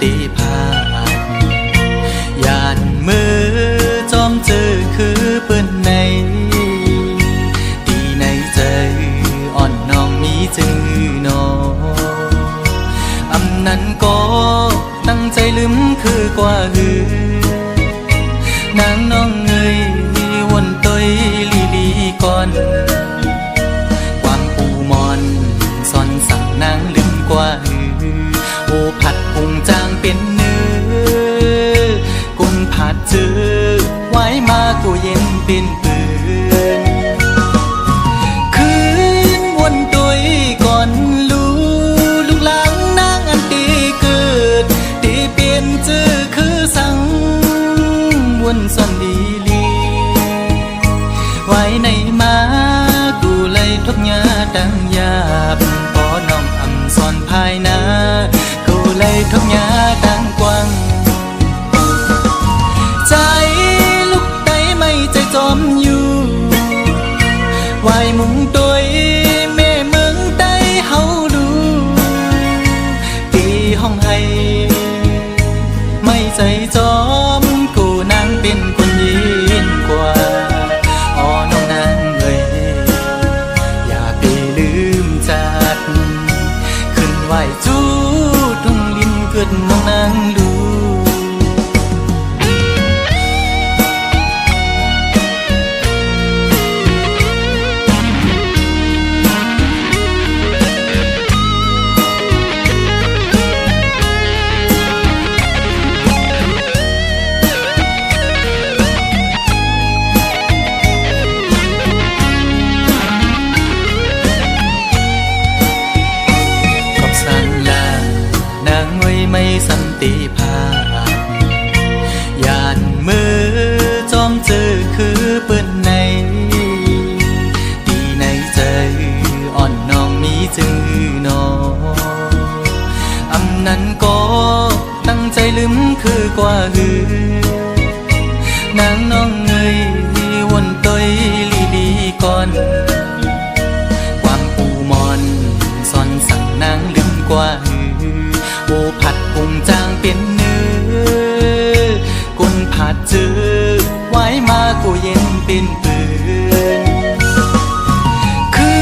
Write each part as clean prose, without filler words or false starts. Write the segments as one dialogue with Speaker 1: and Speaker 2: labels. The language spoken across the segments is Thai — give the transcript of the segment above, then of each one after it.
Speaker 1: ติภาพยานมือจอมเจอคือเปิ้นในที่ในใจอ่อนน้องมีจือหนออำนั้นก็ตั้งใจลืมคือกว่าหือนางน้องเอ้ยวนตอยลีลีก่อนความปูมอนซ่อนสั่งนางลืมกว่าหือโอผัดพุงจางเป็นเนื้อกุนผัดเจอไว้มากูเย็นเป็นปืนคืนวนตอยก่อนลูกหลังนางอันตีเกิดตีเปลี่ยนเจอคือสั่งวนซ่อนดีลีไว้ในมากูเลยทุกยาดังยาบพอน้องอำซ่อนภายนากูเลยทุกยาดังกว้างใจลูกไตไม่ใจจอมอยู่ไว้มุงตัวแม่เมืองใต้เฮาดูตีห้องให้ไม่ใจจอมกูนางเป็นคนยินกว่าอ๋อน้องนางเอ้ยอย่าไปลืมจัดขึ้นไหวจูทุ่งลิ้นเกิดน้องนางดูไม่สันติภาพยานมือจอมเจอคือเปิ้นในที่ในใจอ่อนน้องมีจือหนออำนั้นก็ตั้งใจลืมคือกว่าหือนางน้องเอ้ยวนตอยลีลีก่อนความปูมอนซ่อนสั่งนางลืมกว่าหือโอผัดพุงจางเป็นเนื้อกุนผัดเจอไว้มากูเย็นเป็นปืนคื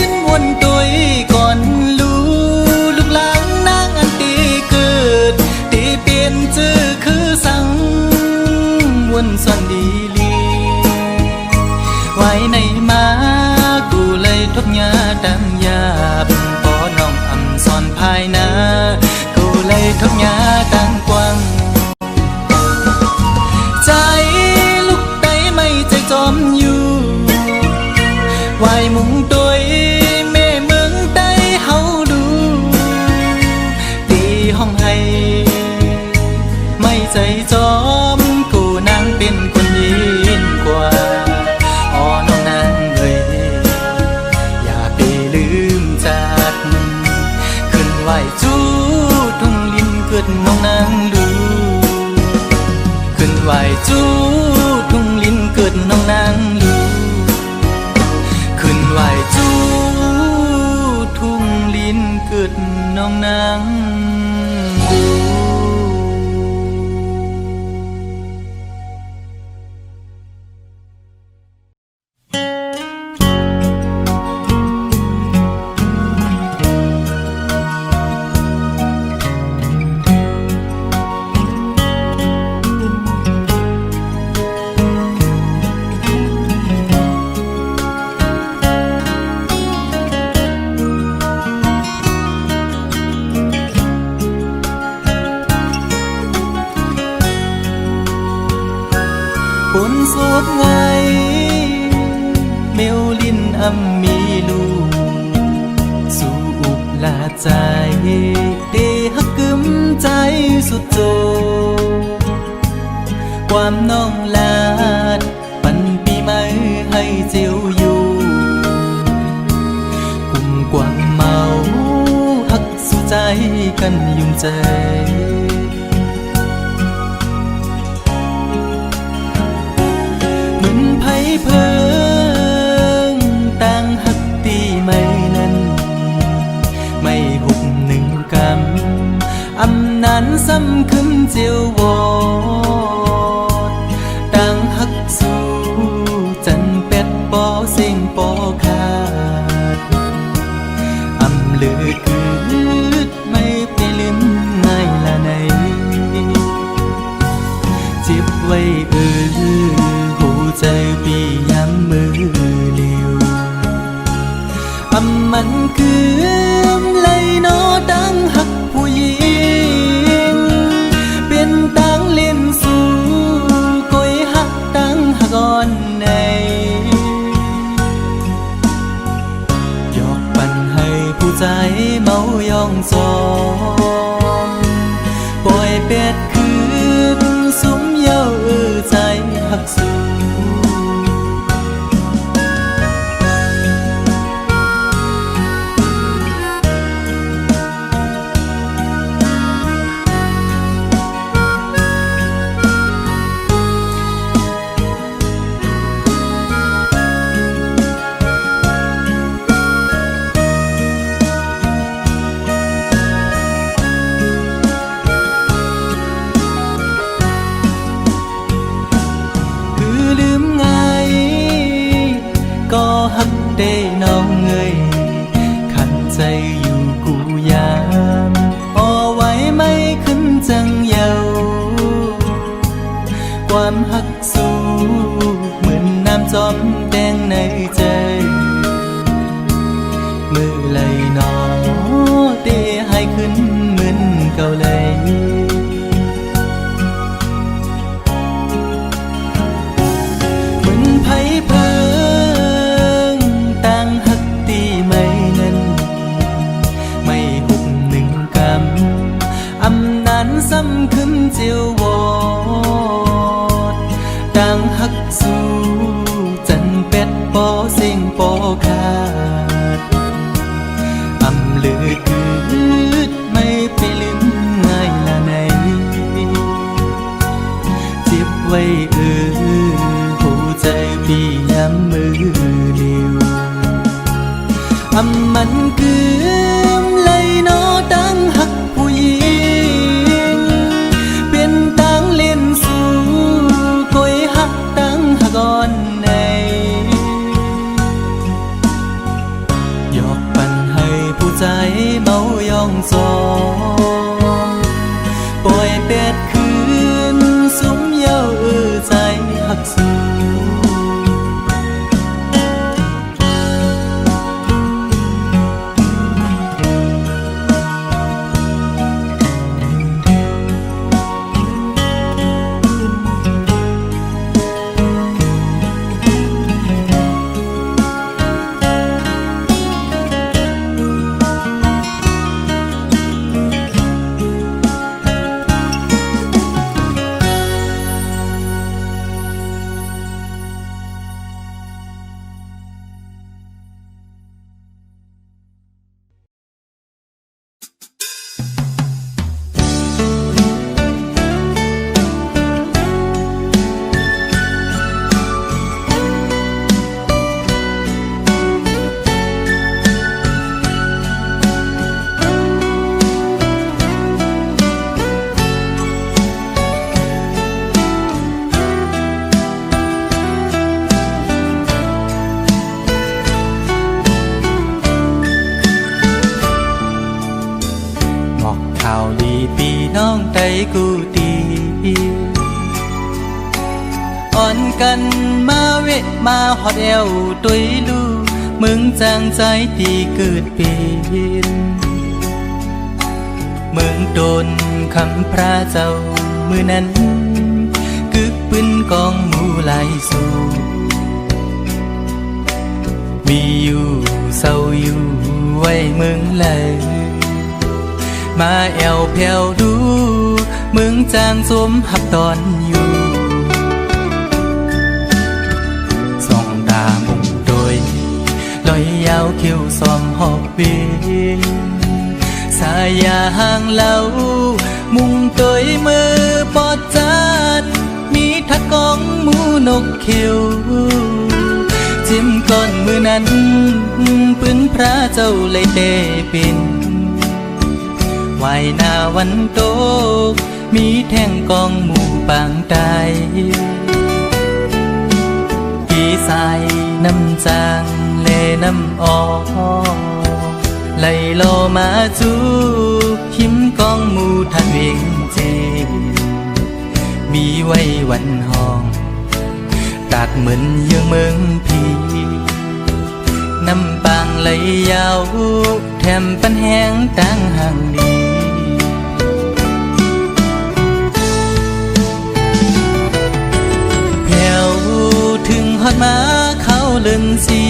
Speaker 1: นวนตัวก่อนลูกหลังนางอันตีเกิดตีเปลี่ยนเจอคือสั่งวนซ่อนดีลีไว้ในมากูเลยทุกยาดังยาบพอน้องอำซ่อนภายนาเลยทุกยาดังกว้างใจลูกไตไม่ใจจอมอยู่ไว้มุงตัวแม่เมืองใต้เฮาดูตีห้องให้ไม่ใจจอมกูนางเป็นคนยินกว่าอ๋อน้องนางเอ้ยอย่าไปลืมจัดขึ้นไหวจูเกิดน้องนางดูขึ้นไหวจูทุ่งลิ้นเกิดน้องนางดูขึ้นไหวจูทุ่งลิ้นเกิดน้องนางดูคนโสดไงเมลลินอำมีลูกสู่อุกลาใจเดฮักกึมใจสุดโจความน้องลาดปันปีใหม่ให้เจียวอยู่กุมกวางเมาฮักสู่ใจกันยุ่งใจเพิ่งตั้งหักตีไม่นั้นไม่หุบหนึ่งกำอำนั้นซ้ ไว้หูใจปีย้ำมือเลียวมันคือเลยโนดังหักผู้หญิงเป็นตังเล่นสู่ก้อยหักตังหักอ่อนในหยอกปั่นให้ผู้ใจเมายองซองปล่อยเป็ดคืนสุมเย้าใจหักสู่หักได้น้องเงยขันใจอยู่กูยามพอไว้ไม่ขึ้นจังเยาความหักสู้เหมือนน้ำจอมแดงในใจมือไหลนอเตะให้ขึ้นเหมือนเก่าเลยเหมือนไผ่เพิ่ซ้ำขึ้นเจียววอดดังหักสู้จันเป็ดปอเสียงปอขาดลือคืดไม่ไปลืมง่ายละไหนเจ็บไว้หัวใจพี่ย้ำมือเดียวมันคือเลยโนดังหักผู้หญิงก่อนในหยอกปั่นให้ผู้ใจเมายองซองปล่อยเป็ดคืนสุมเย้าใจหักสู้น้องใจกูดีอ่อนกันมาเวะมาหอดเอวตุยลูมึงจางใจที่เกิดเป็นมึงโดนคำพระเจ้ามือนั้นกึกปืนกองหมูไหลสู่มีอยู่เศร้าอยู่ไว้มึงเลยมาแอวแผ่วดูมึงจางสวมหับตอนอยู่ส่องตามุงโดยลอยยาวคิ้วซ้อมหอบเบียงสายาห่างเล่ามุงโดยมือปอดจัดมีทักกองหมูนกคิ้วจิ้มก้อนมือนั้นปืนพระเจ้าเลยเตเป็นไหวหน้าวันโตมีแท่งกองหมู่ปางตายพี่สายน้ำจางเลน้ำออกไล่โลมาจูหิมกองหมู่ทันเวียงเจมี ไว้วันห้องตัดเหมือนยังเมืองพีน้ำปางไหลยาวแถมปันแห้งต่างห่างดีแผ่วถึงฮอดมาเขาเลินสี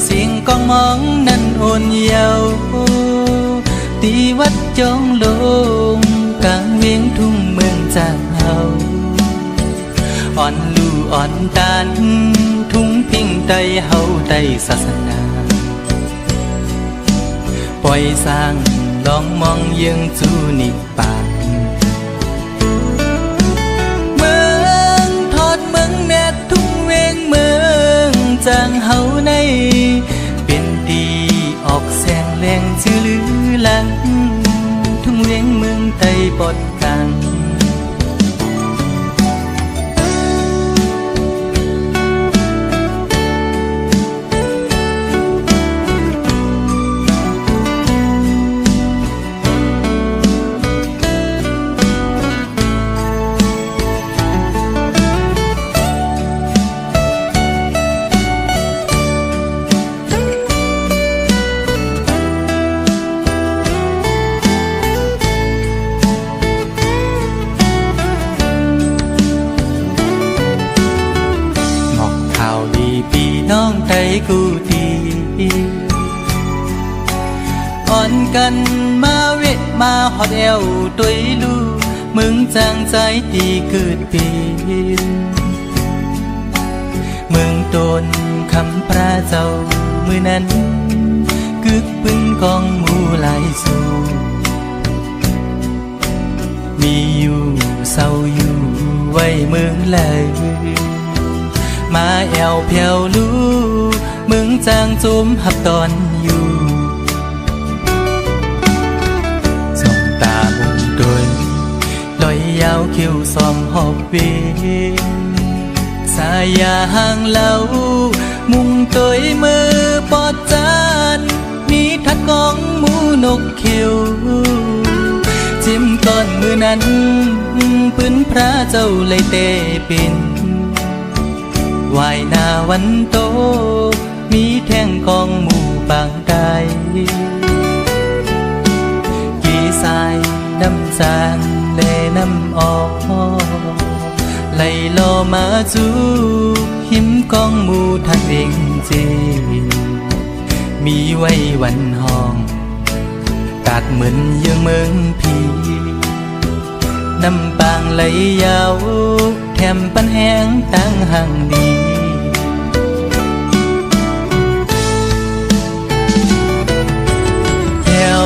Speaker 1: เสียงกองมองนั้นโอนเยาวตีวัดจองลงกลางเวียงทุ่งเมืองจากเฮาอ่อนลู่อ่อนตานทุ่งพิงไตเฮาไตศาสนาปล่อยสร้างลองมองยังจูนิปานเมืองทอดเมืองแนดทุ่งเวงเมืองจางเฮาในเป็นดีออกแสงแรงชื่อลือหลังทุ่งเวียงเมืองไตปอดกลางน้องไทยกูดีอ่อนกันมาเวทมาฮอดเอวตุยลูมึงจางใจตีเกิดปีนเมืองตนคำพระเจ้ามือนั้นกึกปึ้งกองหมู่หลายสู่มีอยู่เศร้าอยู่ไว้เมืองเลยมาแอวเพียวลูมึงจางจุมหับตอนอยู่ส่องตาบุงโดยลอยยาวคิวซอมหอบเวสายาห่างเล่ามุงตัวมือปอดจานมีทัดกองหมูนกเขียวจิ้มก้อนมือนั้นปืนพระเจ้าเลยเตเป็นวายหน้าวันโตมีแท่งกองหมู่บางใดกี่สายน้ำจางเลน้ำออกไหลลอมาจูหิมกองหมู่ทัดเองเจมีไว้วันห้องตัดเหมือนยังเมืองพีน้ำปางไหลยาวแถมปันแห้งตั้งห่างดีแถว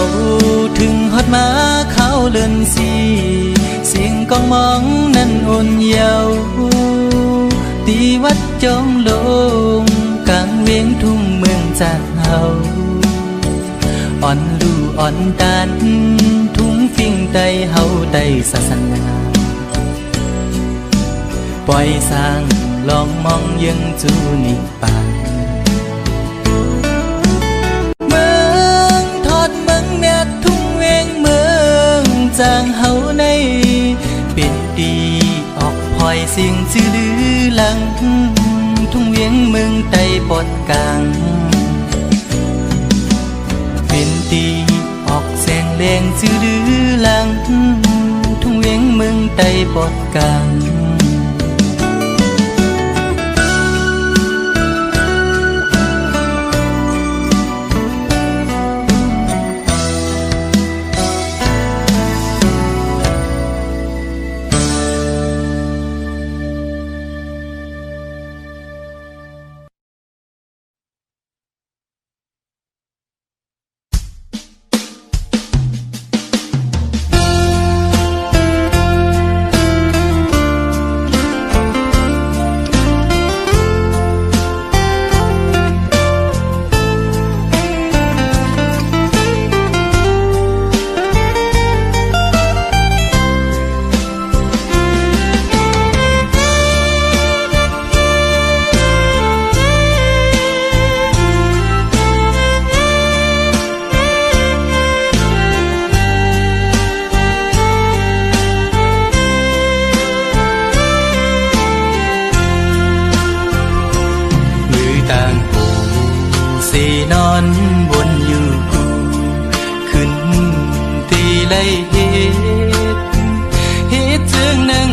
Speaker 1: ถึงฮอดมาเขาเลินสีเสียงกองมองนั้นโอนเยาวตีวัดจองลงกลางเวียงทุ่งเมืองจากเฮาอ่อนลู่อ่อนตานทุ่งฟิ่งไตเฮาไตศาสนาปล่อยสร้างลองมองยังจูนิปานเมืองทอดเมืองแนดทุ่งเวงเมืองจางเฮาในเป็นดีออกพลอยเสียงชื่อลือหลังทุ่งเวียงเมืองไตปอดกลางเป็นตีออกแสงแดงชื่อลือหลังทุ่งเวียงเมืองไตปอดกลาง ไล่เฮ็ดจึงนั่ง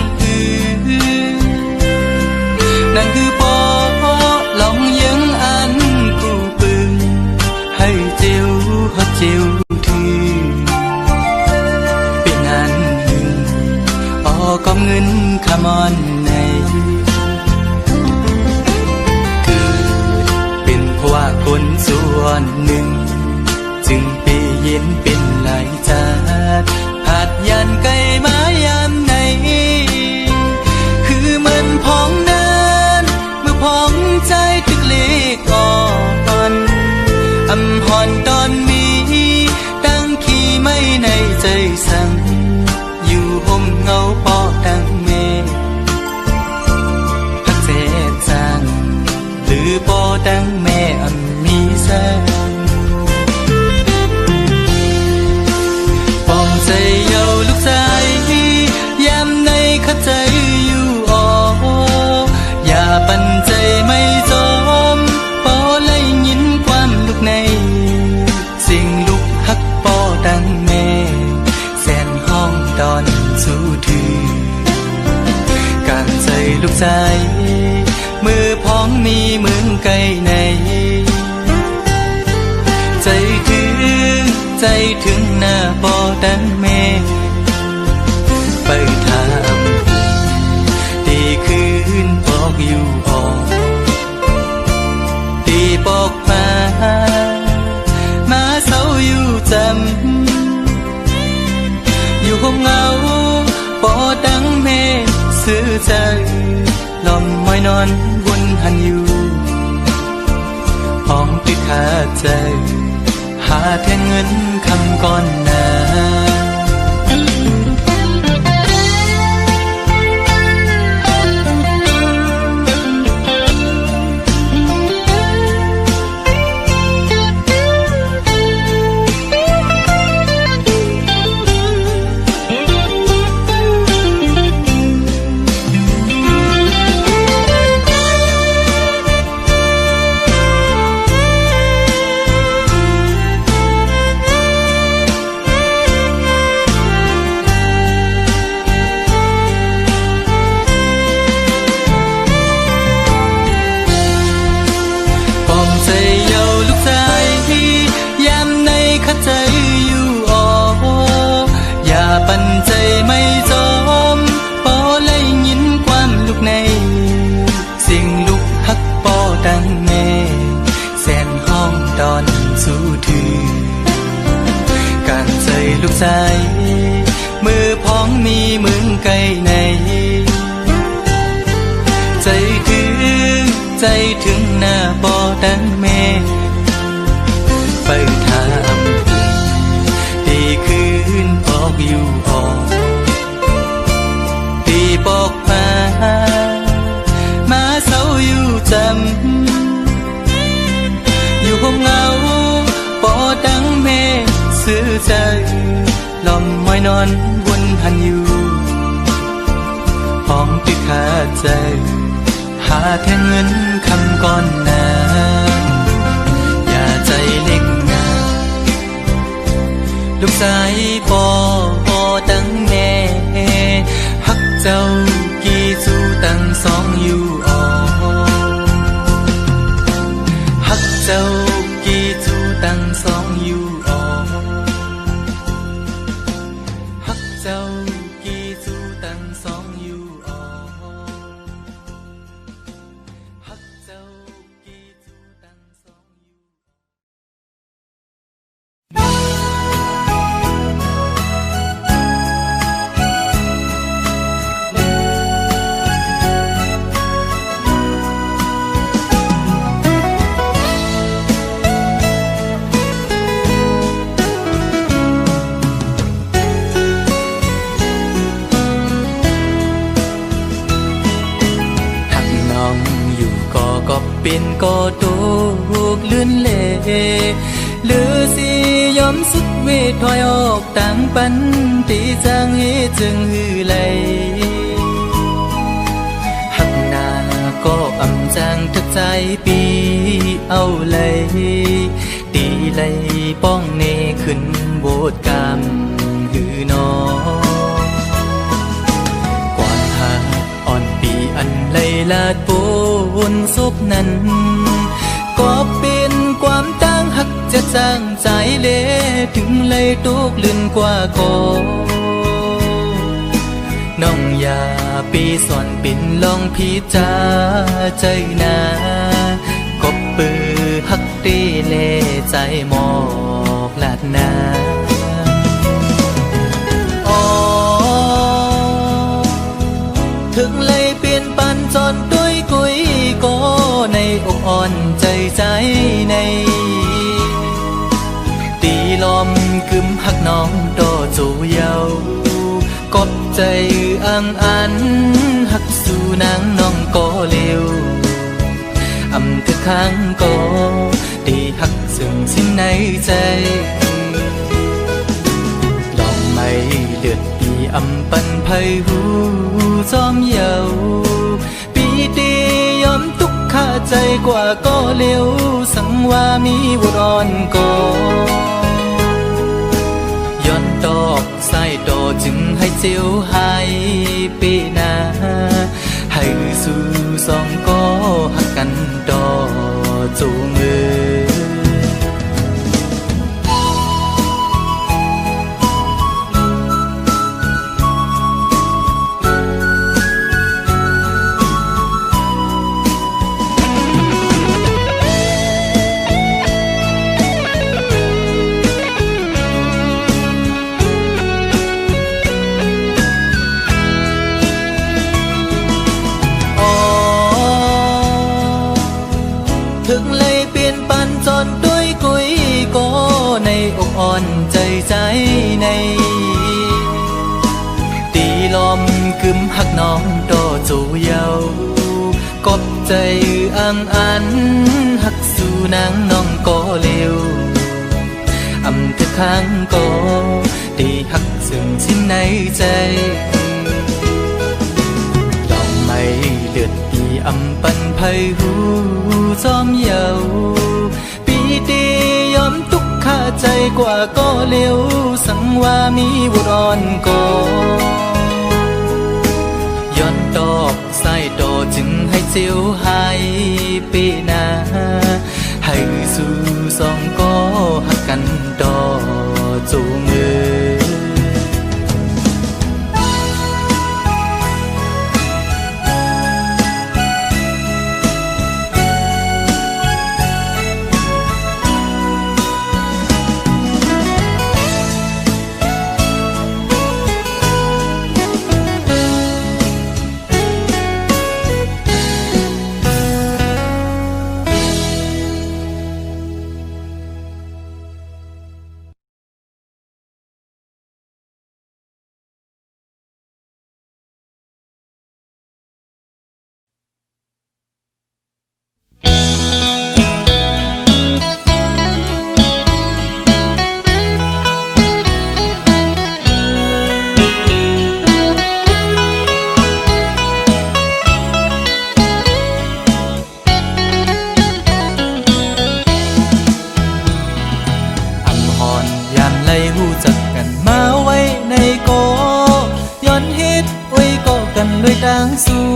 Speaker 1: นั่นคือปอลองยังอันกูปึงให้เจียวฮอดเจียวถือเป็นงานหึงกอบเงินขมอนในเกิดเป็นเพราะว่าคนส่วนหนึ่งจึงไปเย็นเป็นหลายจาดผาดยันไกลมายามในคือมันพองนั้นเมื่อพองใจตึกเล็กอ่อนอำหอนตอนมีตั้งขี้ไม่ในใจสั่งอยู่ห่มเงาปอดังเมฆพักเศษจางหรือปอดังแม่อันมีแสงปองใจเยาลูกชายยามในข้าใจอยู่อ่ออย่าปันใจไม่จมปอไล่ยินความลูกในสิ่งลูกฮักปอดังแม่แสนห้องดอนสู้ถือการใจลูกชายมือพ้องมีเหมือนไก่ในใจถึงหน้าปอดังแม่ไปทำตีคืนปอกอยู่ออกตีปอกมาเศร้าอยู่จำอยู่ห้องเงาปอดังแม่ซื้อใจลอมมอยนอนวนหันอยู่ห้องติดขาใจหาแทงเงินคำก่อนหน้าปันใจไม่จมปอไล่ยินความลูกในสิ่งลูกฮักปอดังแม่แสนห้องดอนสู้ถือการใจลูกชายมือพ้องมีเหมือนไก่ในใจถึงหน้าปอดังแม่ไปทำตีคืนปอกอยู่ออกตีปอกมาเศร้าอยู่จำอยู่ห้องเงาปอดังแม่ซื้อใจลอมมอยนอนวนหันอยู่ห้องติดขาใจหาแทงเงินคำก่อนหน้าอย่าใจเล็กนะลูกชายปอดังแม่ฮักเจ้ากี่สู้ตั้งสองอยู่อ่อฮักเจ้ากี่สู้ตั้งสองอยู่อ่อฮักเจ้ากี่สู้ตั้งสองอยู่อ่อฮักเจ้ากี่สู้ตั้งสองอยู่เป็นก็ตกเลื่อนเล่หรือสิยอมสุดเวทถอยออกต่างปันตีจางเฮจึงหือไหลหักหน้าก็อำจางทักใจปีเอาเลยตีไหลป้องเนขึ้นโบดกรรมหือ ลาดโปนศพนั้นก็เป็นความตั้งหักจะจางใจเละถึงเลยตุกลื่นกว่าก่อน้องอย่าปีสอนปิ่นลองพิจาใจนากบปือหักตีเลใจหมอกลาดนาถึงเลยเปลี่ยนปันจอนด้วยกุยก็ในอกอ่อนใจใจในตีลอมกึมหักน้องโตจูเยากบใจอังอันหักสู่นางน้องก็เร็วอำคือข้างก็ตีหักซึ่งสิ้นในใจลองไม่เลือดปีอำปันไพหูจอมเยาปีตียอมทุกข้าใจกว่าก็เร็วสังว่ามีวุรอนก็ย้อนตอกใส่โตจึงให้เจียวหายปีนาให้สู่สองก็หักกันต่อจูงมือถึงเลยเปลี่ยนปันจอนด้วยกุยก็ในอกอ่อนใจใจในตีลอมกึมหักน้องโตจูเยากบใจอังอันหักสู่นางน้องก็เร็วอำคือข้างก็ตีหักซึ่งสิ้นในใจลองไม่เลือดปีอำปันไพหูจอมเยาปีตียอมทุกข้าใจกว่าก็เร็วสังว่ามีวุรอนก็ย้อนตอกใส่โตจึงให้เจียวหายปีนาให้สู่สองก็หักกันต่อจูงมือด้วยดังสู้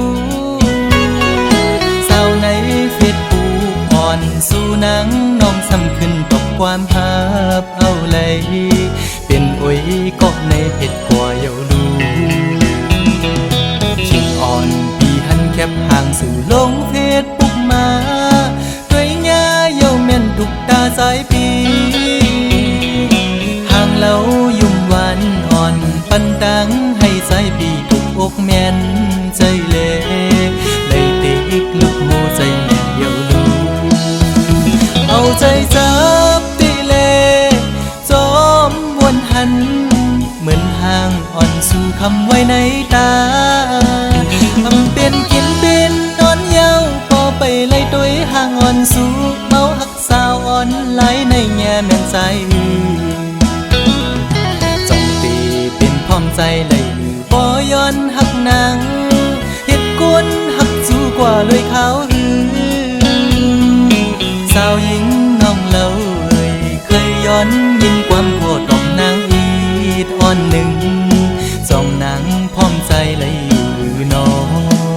Speaker 1: สาวในเฟซบุ๊กอ่อนสู้นางน้องซ้ำขึ้นตกความหับเอาเลยเป็นอ้ยก็ในเพจกว่าเยาลูชิงอ่อนปีหันแคบห่างสื่อลงเฟซบุ๊กมาด้วยหญ้าเยาแม่นทุกตาสายปีห่างเล่ายุ่มหวานอ่อนปันตังให้สายปีทุกอกแม่นใจเล่เลยติกลุกโมใจแม่เยาลูเอาใจจับตีเล่จอมวนหันเหมือนห่างอ่อนสู่คำไว้ในตาทำเป็นกินเป็นนอนเยาพอไปเลยด้วยห่างอ่อนสู่เมาหักสาวอ่อนไหลในแง่แม่นใจจงตีเป็นพร้อมใจเลยบ่ย้อนหักนางเฮ็ดกวนหักสู้กว่าเลยเขาสาวหญิงน้องเล่าเคยย้อนยินความโกรธของนางอีดอ่อนหนึ่งสองนางพร้อมใจเลยอยู่น้อง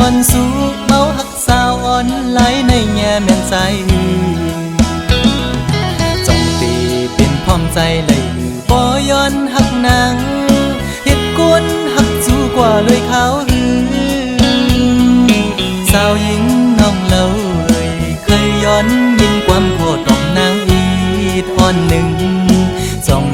Speaker 1: อ่อนสู้เมาหักสาวอ่อนไหลในแง่แม่นใจจ้องตีเป็นพร้อมใจเลยบ่ย้อนหักนางเฮ็ดกวนหักสู้กว่าเลยเขาสาวหญิงน้องเล่าเคยย้อนยินความโคตรของนางอีดอ่อนหนึ่งส่อง